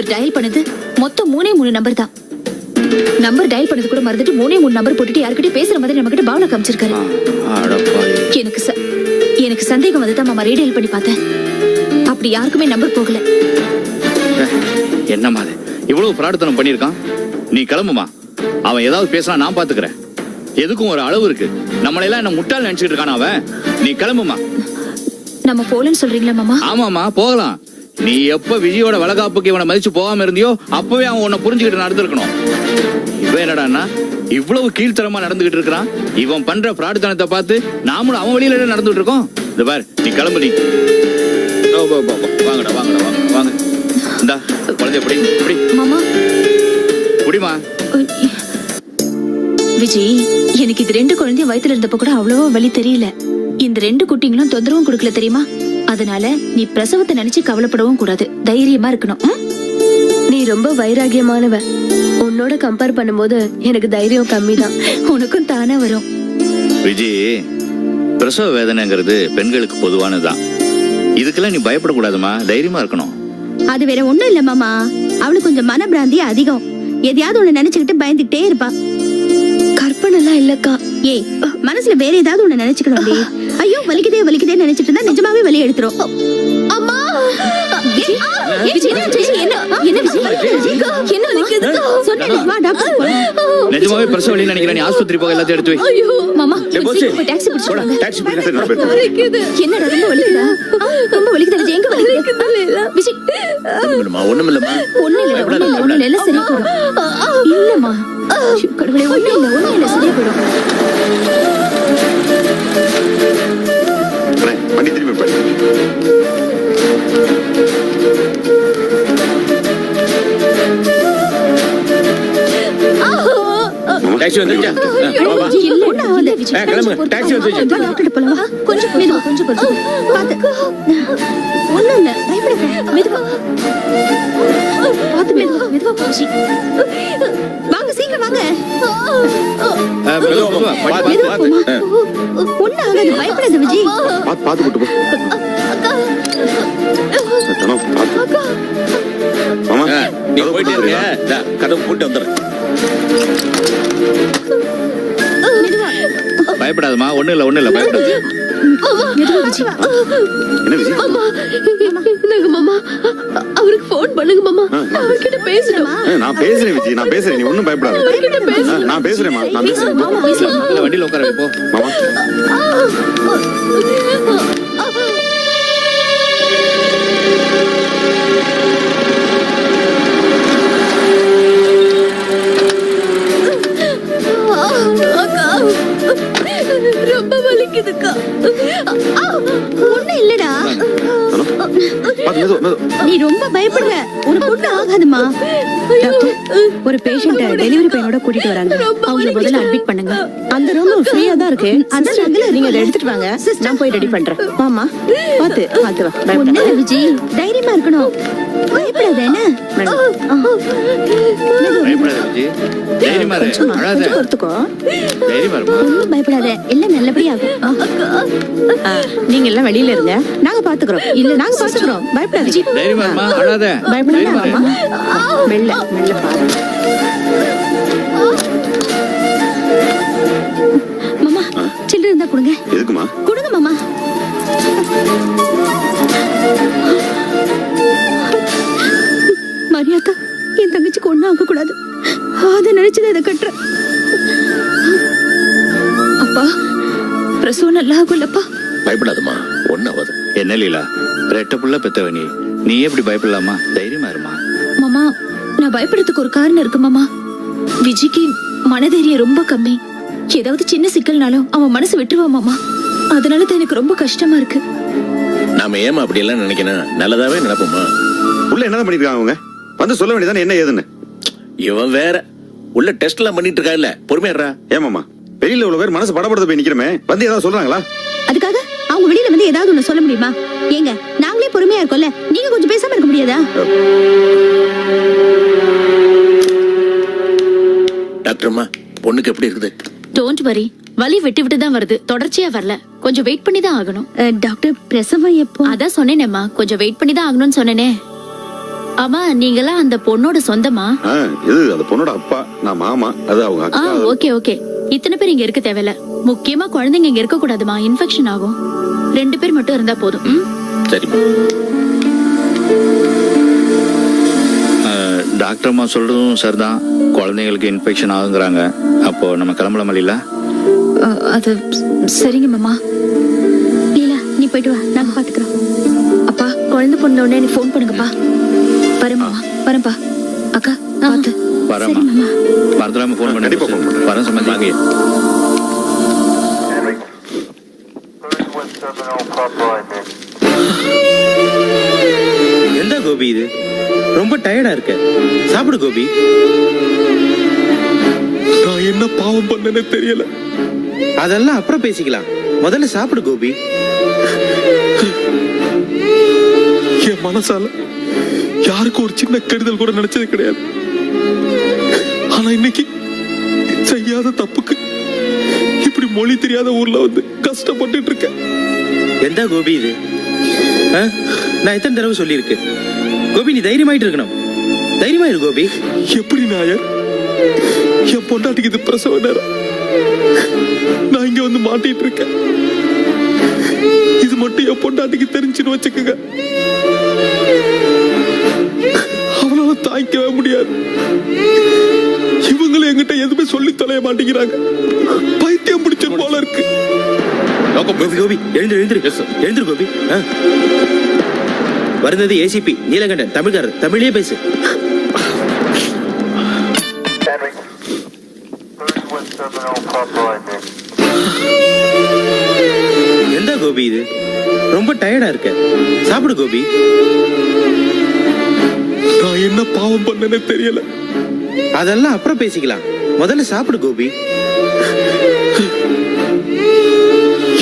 இவர் டயல் பண்ணது மொத்தம் 3 நம்பர் தான். நம்பர் டயல் பண்ணது கூட மறந்துட்டு 3 நம்பர் போட்டுட்டு யார்கிட்டயும் பேசுற மாதிரி நம்ம கிட்ட பாவனை காமிச்சிருக்காரு. எனக்கு சந்தேகம் வந்துதான் மாமா ரீடைல் பண்ணி பார்த்தேன். அப்படி யாருக்குமே நம்பர் போகல. என்னம்மா அது இவ்வளவு பிரார்த்தனை பண்ணிருக்கான்? நீ கிளம்புமா, அவன் ஏதாவது பேசினா நான் பாத்துக்கிறேன். எதுக்கும் ஒரு அளவு இருக்கு. நம்மள எல்லாம் என்ன முட்டாள் நினைச்சிட்டு இருக்கான அவன். நீ கிளம்புமா. நம்ம போலன்னு சொல்றீங்களா மாமா? ஆமாமா போகலாம். நீ எப்ப விஜயோட வளகாப்புக்கு இவனை மதிச்சு போகாம இருந்தியோ அப்பவே அவன் உன்னை புரிஞ்சுக்கிட்டு நடந்திருக்கணும். இவன் என்னடான்னா இவ்வளவு கீழ்த்தரமா நடந்துகிட்டு இருக்கிறான். இவன் பண்ற பிரார்த்தனத்தை பார்த்து நாமளும் அவன் வழியில நடந்துட்டு இருக்கோம். இந்த பாரு நீ கிளம்பு. நீ வாங்கடா வாங்கடா வாங்க வாங்க. இந்தா குழந்தைய புடி புடி மாமா புடிமா. விஜய், எனக்கு இது 2 குழந்தைய வயித்துல இருந்தப்ப கூட அவ்வளவா வலி தெரியல. இந்த 2 குட்டிங்களும் தொந்தரவும் கொடுக்கல தெரியுமா? அதனால நீ பிரசவத்தை நினைச்சு கவலைப்படவும் கூடாது. தைரியமா இருக்கணும். நீ ரொம்ப வைராகியமானவ. உன்னோட கம்பேர் பண்ணும்போது எனக்கு தைரியம் கம்மி தான். உனக்கும் தானே வரும். விஜய், பிரசவ வேதனைங்கிறது பெண்களுக்கு பொதுவானதுதான். இதுக்கெல்லாம் நீ பயப்படக்கூடாதுமா. தைரியமா இருக்கணும். அது வேற ஒண்ணும் இல்ல மாமா, அவளுக்கு கொஞ்சம் மனப்பிராந்தி அதிகம். எதையாவது ஒண்ணு நினைச்சுக்கிட்டு பயந்துகிட்டே இருப்பா. கற்பனை எல்லாம் இல்லக்கா. ஏய், மனசுல வேற ஏதாவது ஒண்ணு நினைச்சுக்கணும். ஐயோ வலிக்குதே வலிக்குதே நினைச்சிட்டு இருந்தா நிஜமாவே வலி எடுத்துரும். அம்மா நிஜமாவே பிரசவ வலி நினைக்கிறேன். நீ ஆஸ்பத்திரி போக எல்லாத்தையும் எடுத்து வை. மாமா டாக்ஸி பிடிச்சு. என்னடா ரொம்ப வலிக்குதா? ரொம்ப வலிக்குதா விஜய்? எங்க வலிக்குது? விஜய் ஒண்ணும் இல்ல சரியா போயிடும். இல்லம்மா கடவுளே, ஒண்ணும் இல்ல சரியா போயிடும். பண்ணி திரும்பி பாரு. டாக்ஸி வந்துருச்சா? கிளம்பு. டாக்ஸி வந்துருச்சு. கொஞ்சம் மெதுவா, கொஞ்சம் பாத்து. ஒண்ணும் இல்ல, பயப்படாத. மெதுவா பாத்து, மெதுவா மெதுவா போச்சு. வாங்க சீக்கிரம் வாங்க. ஒண்ணு ஆகாது, பயப்படாத விஜய். பாத்து கூட்டு போ. மாமா நீ போயிட்டே இருக்க. கதவு போட்டு வந்துடுறேன். பயப்படாதமா. ஒண்ணு இல்ல பயப்படாது. என்ன விஜய்? மாமா அவருக்கு போன் பண்ணுங்க மாமா. அவர்கிட்ட பேசணும். நான் பேசுறேன் விஜய், நான் பேசுறேன். நீ ஒண்ணும் பயப்படாத. நான் பேசுறேன். நான் பேசுறேன். வண்டியில உட்கார போ மாமா. ரொம்ப வலிக்குதுக்கா. ஒண்ணு இல்லடா. மெது மெது. நீ ரொம்ப பயப்படுற. உனக்கு ஒண்ணும் ஆகாதுமா. ஒரு பேஷண்ட டெலிவரி பையனோட கூட்டிட்டு வராங்க. அவங்கள முதல்ல அட்மிட் பண்ணுங்க. அந்த ரூம் ஃப்ரீயா தான் இருக்கு. அதான் நீங்க அதை எடுத்துட்டு வாங்க. நான் போய் ரெடி பண்றேன். வாமா பாத்து பாத்து வா. ஒண்ணு இல்ல விஜய், தைரியமா இருக்கணும். பயப்படாத. என்ன பயப்படாத விஜய். தைரியமா இரு. அழாத. பொறுத்துக்கோ. தைரியமா இரு. ஒண்ணும் பயப்படாத, எல்லாம் நல்லபடியாகும். நீங்க எல்லாம் வெளியில இருங்க, நாங்க பாத்துக்கிறோம். இல்ல நாங்க பாத்துக்கிறோம், பயப்படாதீங்க. தைரியமா இருமா. அழாத. பயப்படாதீங்க. மெல்ல மெல்ல பாரு. மாமா சில்லறை இருந்தா கொடுங்க. எதுக்குமா? கொடுங்க மாமா. மரியாதா, என் தங்கச்சிக்கு ஒண்ணும் ஆக கூடாது. அத நினைச்சுதான் இதை கட்டுறேன். அப்பா பிரசவம் நல்லா ஆகும்லப்பா? பயப்படாதம்மா, ஒண்ணாவது. என்ன லீலா, ரெட்ட புள்ள பெத்தவனி, நீ எப்படி பயப்படலாமா? தைரியமா இருமா. மாமா நான் பயப்படுறதுக்கு ஒரு காரணம் இருக்கு மாமா. விஜய்க்கு மனதைரியம் ரொம்ப கம்மி. ஏதாவது சின்ன சிக்கல்னாலும் அவன் மனசு விட்டுருவான் மாமா. அதனால தான் எனக்கு ரொம்ப கஷ்டமா இருக்கு. நாம ஏமா அப்படி எல்லாம் நினைக்கணும்? நல்லதாவே நினைப்போமா? உள்ள என்னதான் பண்ணிருக்காங்க அவங்க? வந்து சொல்ல வேண்டியதானே என்ன ஏதுன்னு. இவன் வேற உள்ள டெஸ்ட் எல்லாம் பண்ணிட்டு இருக்கா. இல்ல பொறுமையா. ஏமாமா வெளியில இவ்வளவு பேர் மனசு படப்படுத்த போய் நிக்கிறமே, வந்து ஏதாவது சொல்றாங்களா? அதுக்காக அவங்க வெளியில வந்து ஏதாவது ஒண்ணு சொல்ல முடியுமா? ஏங்க நாங்களே பொறுமையா இருக்கோம்ல, நீங்க கொஞ்சம் பேசாம இருக்க முடியாதா? டாக்டர்மா, பொண்ணுக்கு எப்படி இருக்குது? டோன்ட் வரி, வலி விட்டு விட்டு தான் வருது, தொடர்ச்சியா வரல. கொஞ்சம் வெயிட் பண்ணி தான் ஆகணும். டாக்டர் பிரசவம் எப்போ? அதான் சொன்னேனேம்மா, கொஞ்சம் வெயிட் பண்ணி தான் ஆகணும்னு சொன்னேனே. ஆமா நீங்களாம் அந்த பொண்ணோட சொந்தமா? இது அந்த பொண்ணோட அப்பா, நான் மாமா, அது அவங்க அக்கா. Okay okay. இத்தனை பேர் இங்க இருக்க தேவையில்ல. முக்கியமா குழந்தைங்க இங்க இருக்க கூடாதுமா, இன்ஃபெக்ஷன் ஆகும். 2 பேர் மட்டும் இருந்தா போதும். சரிம்மா. டாக்டர் அம்மா சொல்றதும் சரிதான். குழந்தைங்களுக்கு இன்ஃபெக்ஷன் ஆகுங்கிறாங்க. அப்போ நம்ம கிளம்பலாம் இல்ல? அது சரிங்க மாமா. லீலா நீ போயிட்டு வா, நாங்க பாத்துக்கிறோம். அப்பா குழந்தை பொண்ணு உடனே எனக்கு ஃபோன் பண்ணுங்கப்பா. வரேன் மாமா, வரேன்ப்பா. அக்கா பார்த்து. வரேம்மா. மறந்துடாம ஃபோன் பண்ணி. கண்டிப்பா phone பண்றேன். வரேன் சம்பந்தி. வாங்க. எந்த கோபி இது? ரொம்ப டயர்டா இருக்க. சாப்பிடு கோபி. நான் என்ன பாவம் பண்ணனே தெரியல. அதெல்லாம் அப்புறம் பேசிக்கலாம். முதல்ல சாப்பிடு கோபி. என் மனசால யாருக்கும் ஒரு சின்ன கெடுதல் கூட நினைச்சது கிடையாது. ஆனா இன்னைக்கு செய்யாத தப்புக்கு இப்படி மொழி தெரியாத ஊர்ல வந்து கஷ்டப்பட்டுட்டு இருக்கேன். எந்த கோபி இது? நான் எத்தனை தடவை சொல்லியிருக்கேன் கோபி, நீ தைரியமாயிட்டு இருக்கணும். தைரியமா இரு கோபி. எப்படி நாயர், என் பொண்டாட்டிக்கு இது பிரசவ நேரம். நான் இங்க வந்து மாட்டிட்டு இருக்கேன். இது மட்டும் என் பொண்டாட்டிக்கு தெரிஞ்சுன்னு வச்சுக்கோங்க, அவளால தாய்க்கவே முடியாது. இவங்களும் என்கிட்ட எதுவுமே சொல்லி தொலைய மாட்டேங்கிறாங்க. பைத்தியம் பிடிச்ச போல இருக்கு. கோபி கோபி எழுந்திரு எழுந்திரு எழுந்திரு கோபி. வருந்தது ஏசிபி நீலகண்டன், தமிழ்காரர். தமிழே பேசு. எந்த கோபி இது? ரொம்ப டயர்டா இருக்க. சாப்பிடு கோபி. நான் என்ன பாவம் பண்ணனே தெரியல. அதெல்லாம் அப்புறம் பேசிக்கலாம். முதல்ல சாப்பிடு கோபி.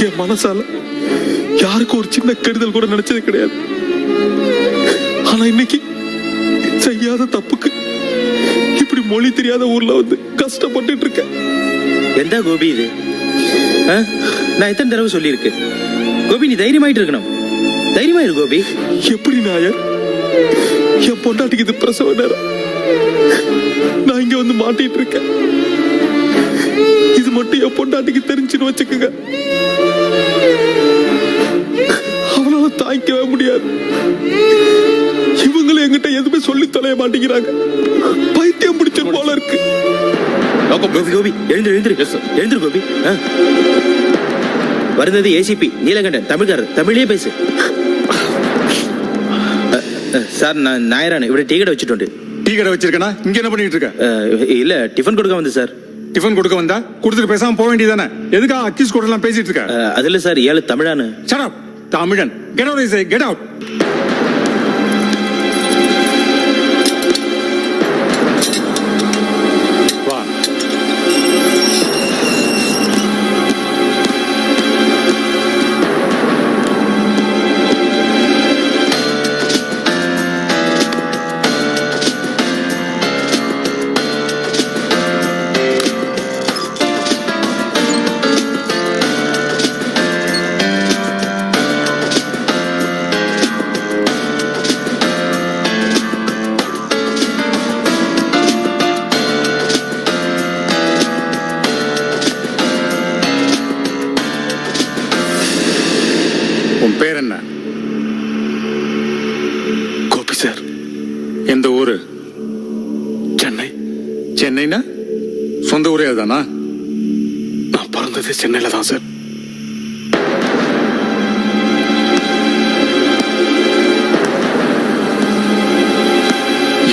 என் மனசால யாருக்கும் ஒரு சின்ன கெடுதல் கூட நினைச்சது கிடையாது. ஆனா இன்னைக்கு செய்யாத தப்புக்கு இப்படி மொழி தெரியாத ஊர்ல வந்து கஷ்டப்பட்டுட்டு இருக்கேன். எந்த கோபி இது? நான் எத்தனை தடவை சொல்லியிருக்கேன் கோபி, நீ தைரியமாயிட்டு இருக்கணும். தைரியமா இரு கோபி. எப்படி நாயர், என் பொண்டாட்டிக்கு இது பிரசவ நேரம். நான் இங்க வந்து மாட்டிட்டு இருக்கேன். இது மட்டும் என் பொண்டாட்டிக்கு தெரிஞ்சுன்னு வச்சுக்கோங்க, அவளால தாய்க்கவே முடியாது. இவங்களும் என்கிட்ட எதுவுமே சொல்லி தொலைய மாட்டேங்கிறாங்க. பைத்தியம் பிடிச்ச போல இருக்கு. கோபி கோபி எழுந்திரு எழுந்திரு எழுந்திரு கோபி. வருந்தது ஏசிபி நீலகண்டன், தமிழ்காரர். தமிழே பேசு. சார் நான் நாயரான். இப்படி டீ கடை வச்சுட்டு. டீ கடை வச்சிருக்கனா? இங்க என்ன பண்ணிட்டு இருக்க? இல்ல டிஃபன் கொடுக்க வந்து சார். டிஃபன் கொடுக்க வந்தா கொடுத்துட்டு பேசாம போக வேண்டியதானே? எதுக்கா அக்கீஸ் கூட எல்லாம் பேசிட்டு இருக்க? அதுல சார் 7 தமிழானு. Shut up, தமிழன். Get out, I say, get out. வா. உன் பேர் என்ன? கோபி சார். எந்த ஊரு? சென்னை. சென்னைனா சொந்த ஊரே அதுதானா? நான் பிறந்தது சென்னையில தான் சார்.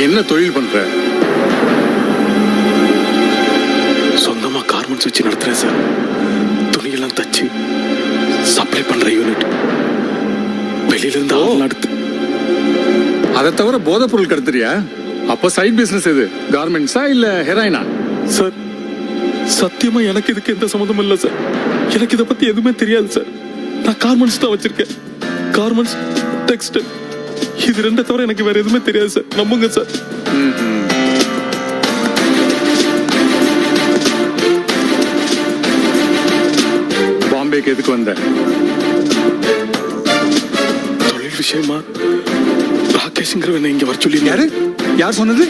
என்ன தொழில் பண்ற? சொந்தமா கார்மெண்ட்ஸ் வச்சு நடத்துறேன் சார். துணியெல்லாம் தச்சு சப்ளை பண்ற யூனிட். வெளியில இருந்து ஆள் நடத்து. அதை தவிர போதைப் பொருள் கடத்துறியா? அப்ப சைட் பிசினஸ் இது கார்மெண்ட்ஸா இல்ல ஹெராயினா? சார் சத்தியமா எனக்கு இதுக்கு எந்த சம்மந்தமும் இல்ல சார். எனக்கு இதை பத்தி எதுவுமே தெரியாது சார். நான் கார்மெண்ட்ஸ் தான் வச்சிருக்கேன். கார்மெண்ட்ஸ், டெக்ஸ்டைல், இது 2 தவிர எனக்கு வேற எதுவுமே தெரியாது சார். நம்புங்க சார். பாம்பேக்கு எதுக்கு வந்த? தொழில் விஷயமா ராக்கி ராகேஷ்ங்கிறவன் இங்க வர சொல்லி யாரு யார் சொன்னது?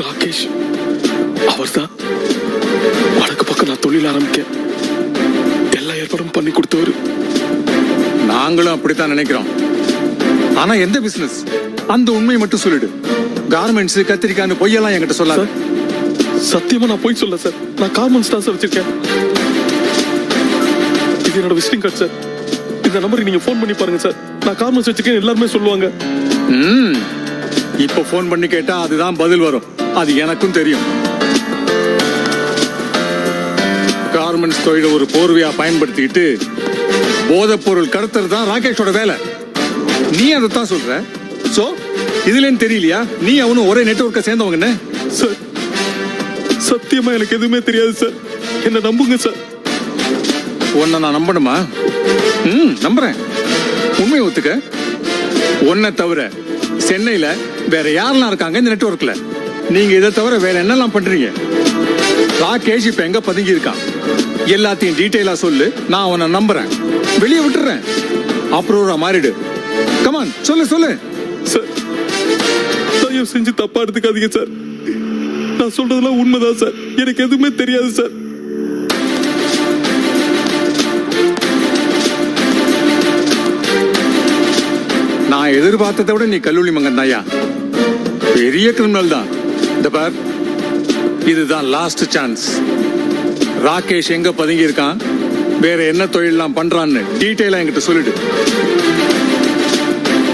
ராகேஷ் அவர்தான் வடக்கு பக்கம் நான் தொழில் ஆரம்பிக்க எல்லா ஏற்பாடும் பண்ணி கொடுத்தவர். நாங்களும் அப்படித்தான் நினைக்கிறோம். ஆனா எந்த பிசினஸ்? அந்த உண்மையை மட்டும் சொல்லிடு. கார்மெண்ட்ஸ் கத்திரிக்கான்னு பொய்யெல்லாம் என்கிட்ட சொல்லாத. சத்தியமா நான் போய் சொல்ல சார். நான் கார்மெண்ட்ஸ் தான் சார் வச்சிருக்கேன். இது என்னோட விசிட்டிங் கார்டு சார். இந்த நம்பருக்கு நீங்க ஃபோன் பண்ணி பாருங்க சார். நான் கார்மெண்ட்ஸ் வச்சிருக்கேன் எல்லாருமே சொல்லுவாங்க. இப்ப போன் பண்ணி கேட்டா அதுதான் பதில் வரும். அது எனக்கும் தெரியும். கார்மெண்ட்ஸ் தொழிலை ஒரு போர்வையா பயன்படுத்திக்கிட்டு போதைப் பொருள் கடத்துறது தான் ராகேஷோட வேலை. நீ அதைத்தான் சொல்ற. சோ இதுல தெரியலையா நீ அவனும் ஒரே நெட்வொர்க்க சேர்ந்தவங்க? சார் சத்தியமா எனக்கு எதுவுமே தெரியாது சார். என்ன நம்புங்க சார். உன்னை நான் நம்பணுமா? நம்புறேன். உண்மையை ஒத்துக்க. உன்னை தவிர சென்னையில வேற யாரெல்லாம் இருக்காங்க இந்த நெட்வொர்க்ல? நீங்க இதை தவிர வேற என்னெல்லாம் பண்றீங்க? ராகேஷ் இப்ப எங்க பதுங்கி இருக்கான்? எல்லாத்தையும் டீடைலா சொல்லு. நான் அவனை நம்புறேன். வெளியே விட்டுறேன். அப்புறம் மாறிடு. கமான் சொல்லு சொல்லு. சார் தயவு செஞ்சு தப்பா எடுத்துக்காதீங்க சார். நான் சொல்றதெல்லாம் உண்மைதான் சார். எனக்கு எதுவுமே தெரியாது சார். நான் எதிர்பார்த்ததை விட நீ கல்லூரி மங்கன் தாயா. பெரிய கிரிமினல் தான். இந்த பார், இதுதான் லாஸ்ட் சான்ஸ். ராகேஷ் எங்க பதுங்கி இருக்கான், வேற என்ன தொழிலாம் பண்றான்னு டீடைலா என்கிட்ட சொல்லிடு.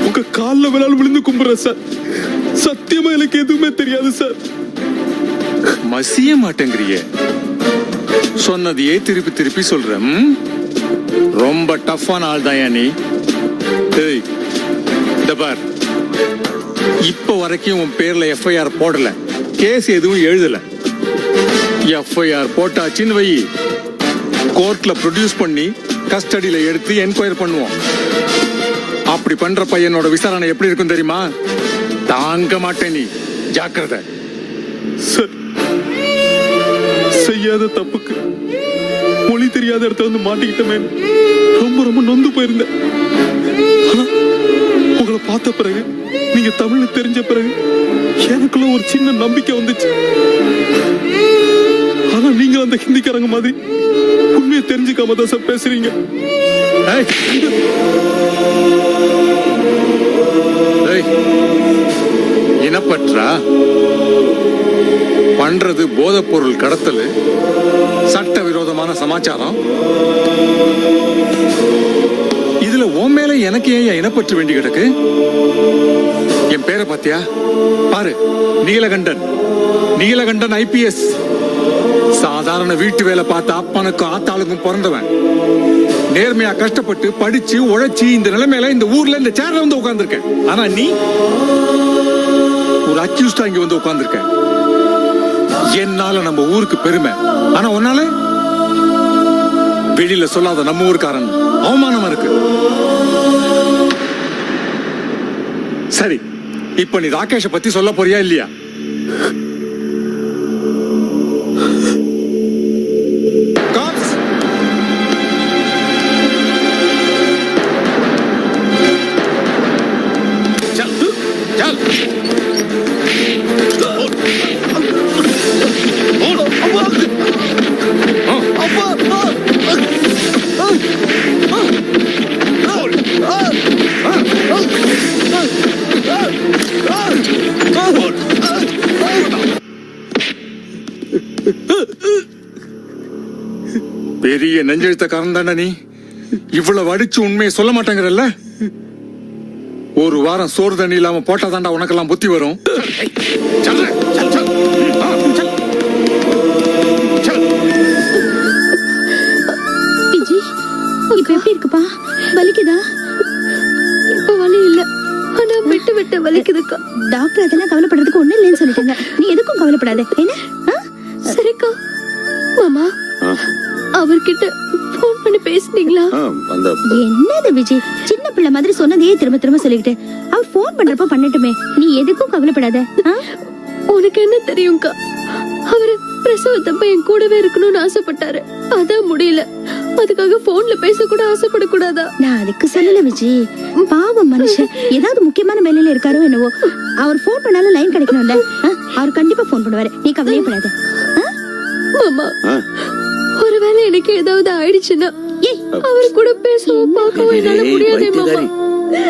உங்க கால்ல விழால் விழுந்து கும்புறேன் சார். சத்தியமா எனக்கு எதுவுமே தெரியாது சார். மசிய மாட்டேங்கிறியே. சொன்னதையே திருப்பி திருப்பி சொல்றேன். ரொம்ப டஃப்பான ஆள் தான் நீ. ஏய், இந்த பார், இப்ப வரைக்கும் உன் பேர்ல எஃப்ஐஆர் போடல, கேஸ் எதுவும் எழுதல. எஃப்ஐஆர் போட்டாச்சின்னு வை, கோர்ட்ல ப்ரொடியூஸ் பண்ணி கஸ்டடியில எடுத்து என்கொயர் பண்ணுவோம். அப்படி பண்ற பையனோட விசாரணை எப்படி இருக்கும் தெரியுமா? தாங்க மாட்டேன். நீ ஜாக்கிரதை. சார் செய்யாத தப்புக்கு மொழி தெரியாத இடத்துல வந்து மாட்டிக்கிட்டமே ரொம்ப ரொம்ப நொந்து போயிருந்தேன். ஆனா உங்களை பார்த்த பிறகு, நீங்க தமிழ் தெரிஞ்ச பிறகு எனக்குள்ள ஒரு சின்ன நம்பிக்கை வந்துச்சு. ஆனா நீங்க அந்த ஹிந்திக்காரங்க மாதிரி உண்மையை தெரிஞ்சுக்காம தான் சார் பேசுறீங்க. இனப்பற்றா? பண்றது போதைப் பொருள் கடத்தல், சட்டவிரோதமான சமாச்சாரம். இதுல உன் மேல எனக்கு ஏன் இனப்பற்று வேண்டி கிடக்கு? என் பேரை பாத்தியா? பாரு, நீலகண்டன். நீலகண்டன் IPS. சாதாரண வீட்டு வேலை பார்த்த அப்பனுக்கும் ஆத்தாளுக்கும் பிறந்தவன். நேர்மையா கஷ்டப்பட்டு படிச்சு உழைச்சி இந்த நிலைமையில இந்த ஊர்ல இந்த சேர்ல வந்து உட்கார்ந்துருக்கேன். ஆனா நீ ஒரு அக்யூஸ்டா இங்க வந்து உட்கார்ந்துருக்க. என்னால நம்ம ஊருக்கு பெருமை, ஆனா உன்னால வெளியில சொல்லாத நம்ம ஊருக்காரன் அவமானமா இருக்கு. சரி, இப்ப நீ ராகேஷ பத்தி சொல்ல போறியா இல்லையா? பெரிய நெஞ்செழுத்தக்காரன் தானே நீ. இவ்வளவு அடிச்சு உண்மையை சொல்ல மாட்டேங்கிறல்ல. ஒரு வாரம் சோறு தண்ணி இல்லாம போட்டா தாண்டா உனக்கெல்லாம் புத்தி வரும். இப்ப எப்படி இருக்குப்பா? வலிக்குதா? இப்ப வலி இல்ல, ஆனா விட்டு விட்டு வலிக்குதுக்கா. டாக்டர் அதெல்லாம் கவலைப்படுறதுக்கு ஒண்ணு இல்லைன்னு சொல்லிட்டாங்க. நீ எதுக்கும் கவலைப்படாத. என்ன? சரிக்கா. மாமா, அவர்கிட்ட போன் பண்ணி பேசுனீங்களா? என்னது விஜய், சின்ன பிள்ளை மாதிரி சொன்னதையே திரும்ப திரும்ப சொல்லிக்கிட்டு. அவர் போன் பண்றப்ப பண்ணட்டுமே, நீ எதுக்கும் கவலைப்படாத. உனக்கு என்ன தெரியும்க்கா, அவரு பிரசவத்தப்ப என் கூடவே இருக்கணும்னு ஆசைப்பட்டாரு. அதான் முடியல. அதுக்காக போன்ல பேச கூட ஆசைப்படக்கூடாதா? நான் அதுக்கு சொல்லல விஜி. பாவம் மனுஷன் ஏதாவது முக்கியமான வேலையில இருக்காரோ என்னவோ. அவர் போன் பண்ணாலும் லைன் கிடைக்கணும்ல. அவர் கண்டிப்பா போன் பண்ணுவாரு, நீ கவலையப்படாத. மாமா, ஒருவேளை எனக்கு ஏதாவது ஆயிடுச்சுன்னா அவரு கூட பேசவும் பார்க்கவும் என்னால முடியாதே மாமா.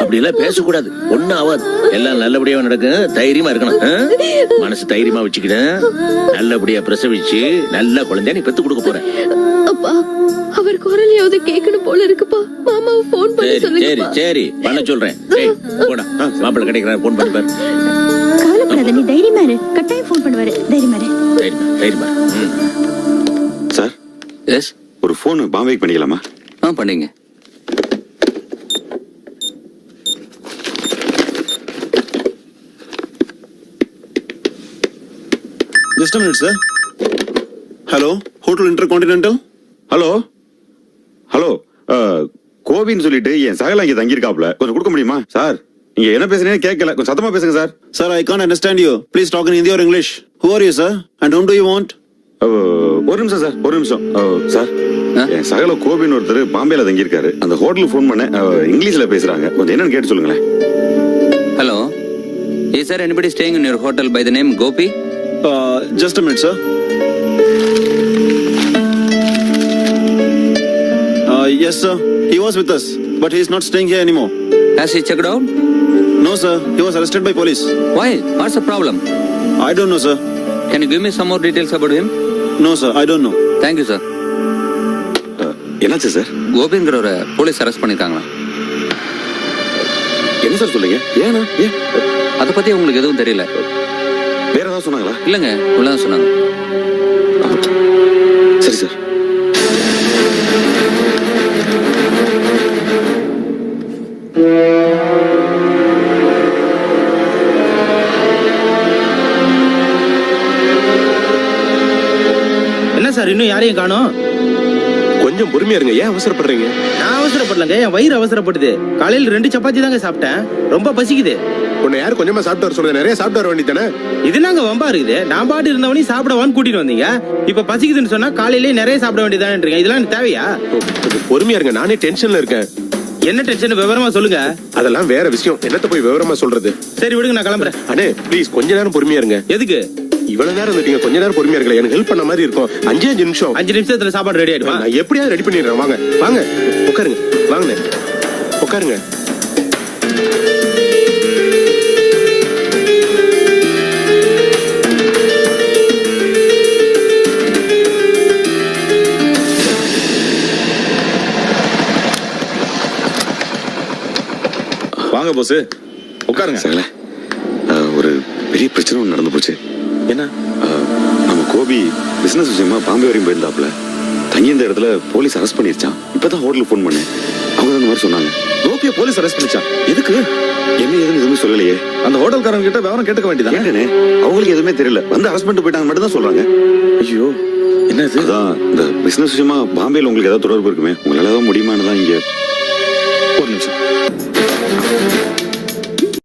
அப்படி எல்லாம் பேசக்கூடாது, ஒண்ணும் ஆகாது. எல்லாம் நல்லபடியா நடக்கும். தைரியமா இருக்கணும். மனசு தைரியமா வச்சுக்கிட்டேன். நல்லபடியா பிரசவிச்சு நல்ல குழந்தைய நீ பெத்து கொடுக்க போற. அப்பா, அவர் குரலையாவது கேட்கணும் போல இருக்குப்பா. மாமாவை போன் பண்ணி சரி சரி சொல்லுங்க. சரி பண்ண சொல்றேன். போடா, மாப்பிள்ளை கிடைக்கிறார், போன் பண்ணி பாரு. கவலைப்படாத, நீ தைரியமா இரு. கட்டாயம் போன் பண்ணுவாரு, தைரியமா இரு. தைரியமா. சார், எஸ், ஒரு போன் பாம்பேக்கு பண்ணிக்கலாமா? பண்ணீங்க. Just a minute, sir. Hello, Hotel Intercontinental. Hello hello, கோபின்னு சொல்லிட்டு என் சகல இங்க தங்கியிருக்காப்ல, கொஞ்சம் கொடுக்க முடியுமா? சார், நீங்க என்ன பேசுறீங்கன்னு கேட்கல, கொஞ்சம் சத்தமா பேசுங்க sir. Sir, I can't understand you. Please talk in Hindi or English. Who are you, sir? And whom do you want? ஒரு நிமிஷம் சார், ஒரு நிமிஷம். சார், என் சகல கோபின்னு ஒருத்தர் பாம்பேல தங்கியிருக்காரு. அந்த ஹோட்டலுக்கு ஃபோன் பண்ண இங்கிலீஷ்ல பேசுறாங்க, கொஞ்சம் என்னன்னு கேட்டு சொல்லுங்களேன். Hello, is there anybody staying in your hotel by the name Gopi? Just a minute, sir. Yes, sir. He was with us, but he is not staying here anymore. Has he checked out? No, sir. He was arrested by police. Why? What's the problem? I don't know, sir. Can you give me some more details about him? No, sir. I don't know. Thank you, sir. என்னாச்சு sir? கோபிங்கிறவரை police arrest பண்ணிருக்காங்களா? என்ன sir சொல்லுங்க? ஏன்னா ஏன் அதை பத்தி உங்களுக்கு எதுவும் தெரியல? வேற ஏதாவது சொன்னாங்களா? இல்லங்க, உள்ளதான் சொன்னாங்க. சரி சார். என்ன சார் இன்னும் யாரையும் காணோம்? கொஞ்சம் பொறுமையா இருங்க, ஏன் அவசரப்படுறீங்க? நான் அவசரப்படலங்க, என் வயிறு அவசரப்படுது. காலையில 2 சப்பாத்தி தாங்க சாப்பிட்டேன், ரொம்ப பசிக்குது. உன்னை யார் கொஞ்சமா சாப்பிட்டு வர சொல்றது? நிறைய சாப்பிட்டு வர வேண்டியதானே? இதெல்லாங்க வம்பா இருக்குது. நான் பாட்டு இருந்தவனையும் சாப்பிடவான்னு கூட்டிட்டு வந்தீங்க. இப்ப பசிக்குதுன்னு சொன்னா காலையிலேயே நிறைய சாப்பிட வேண்டியதானேன்றீங்க. இதெல்லாம் எனக்கு தேவையா? கொஞ்சம் பொறுமையா இருங்க, நானே டென்ஷன்ல இருக்கேன். என்ன டென்ஷன் விவரமா சொல்லுங்க. அதெல்லாம் வேற விஷயம், என்னத்த போய் விவரமா சொல்றது? சரி விடுங்க, நான் கிளம்புறேன். அண்ணே ப்ளீஸ் கொஞ்ச நேரம் பொறுமையா இருங்க. எதுக்கு இவ்வளவு நேரம் இருந்தீங்க, கொஞ்ச நேரம் பொறுமையா இருக்கல, எனக்கு ஹெல்ப் பண்ண மாதிரி இருக்கும். 5 நிமிஷம். 5 நிமிஷத்துல சாப்பாடு ரெடி ஆயிடுமா? நான் எப்படியாவது ரெடி பண்ணிடுறேன். வாங்க வாங்க உட்காருங்க, வாங்கண்ணே உட்காருங்க. வாங்க போஸ், உட்காருங்க. சகல, ஒரு பெரிய பிரச்சனை ஒன்று நடந்து போச்சு. என்ன? நம்ம கோபி பிசினஸ் விஷயமா பாம்பே வரையும் போயிருந்தாப்புல, தங்கி இந்த இடத்துல போலீஸ் அரெஸ்ட் பண்ணிருச்சான். இப்பதான் ஹோட்டலுக்கு ஃபோன் பண்ணேன், அவங்க அந்த மாதிரி சொன்னாங்க. கோபியை போலீஸ் அரெஸ்ட் பண்ணிச்சான்? எதுக்கு? என்ன ஏதுன்னு எதுவுமே சொல்லலையே. அந்த ஹோட்டல்காரங்க கிட்ட விவரம் கேட்டுக்க வேண்டியதான். ஏன்னு அவங்களுக்கு எதுவுமே தெரியல, வந்து அரெஸ்ட் பண்ணிட்டு போயிட்டாங்க மட்டும் தான் சொல்றாங்க. ஐயோ, என்ன இது? அதான் இந்த பிசினஸ் விஷயமா பாம்பேல உங்களுக்கு ஏதாவது தொடர்பு இருக்குமே, உங்களால ஏதாவது முடியுமான்னு தான் இங்க. ஒரு நிமிஷம்.